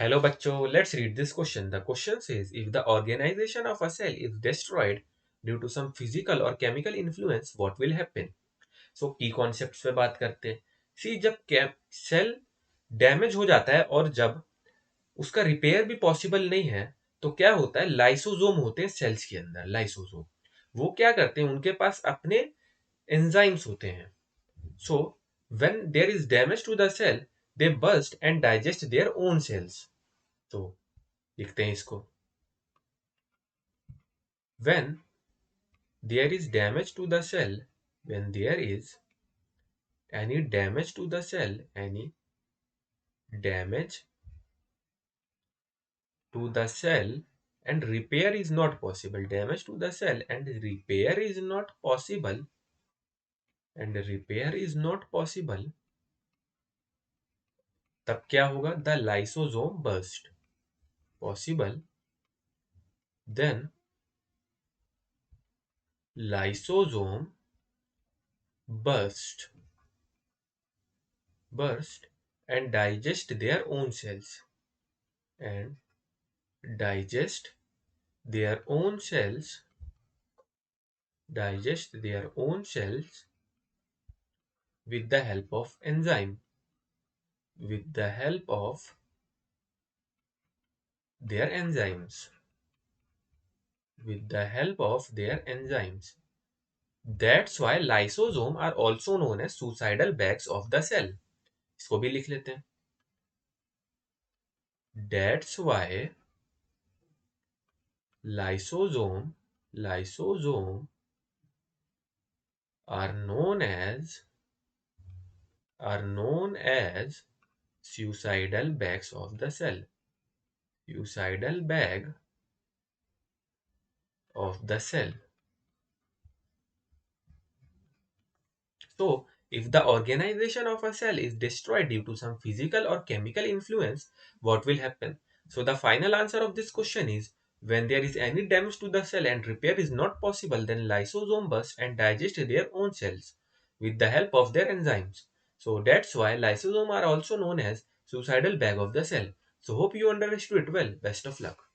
Hello बच्चों, let's read this question. The question says if the organization of a cell is destroyed due to some physical or chemical influence, what will happen? So key concepts पे बात करते हैं. See, जब cell damage हो जाता है और जब उसका रिपेयर भी पॉसिबल नहीं है, तो क्या होता है, लाइसोसोम होते हैं सेल्स के अंदर. लाइसोसोम वो क्या करते हैं, उनके पास अपने एंजाइम्स होते हैं. So when there is damage to the cell, they burst and digest their own cells. तो लिखते हैं इसको. When there is damage to the cell, when there is any damage to the cell, any damage to the cell, and repair is not possible, damage to the cell and repair is not possible, and repair is not possible, तब क्या होगा, the lysosome burst. Possible, then lysosome burst and digest their own cells, and digest their own cells, digest their own cells with the help of enzyme, with the help of their enzymes, with the help of their enzymes. That's why lysosome are also known as suicidal bags of the cell. इसको भी लिख लेते हैं. That's why lysosome are known as suicidal bags of the cell. Suicidal bag of the cell. So, if the organization of a cell is destroyed due to some physical or chemical influence, what will happen? So, the final answer of this question is when there is any damage to the cell and repair is not possible, then lysosome burst and digest their own cells with the help of their enzymes. So, that's why lysosome are also known as suicidal bag of the cell. So, hope you understood it well. Best of luck.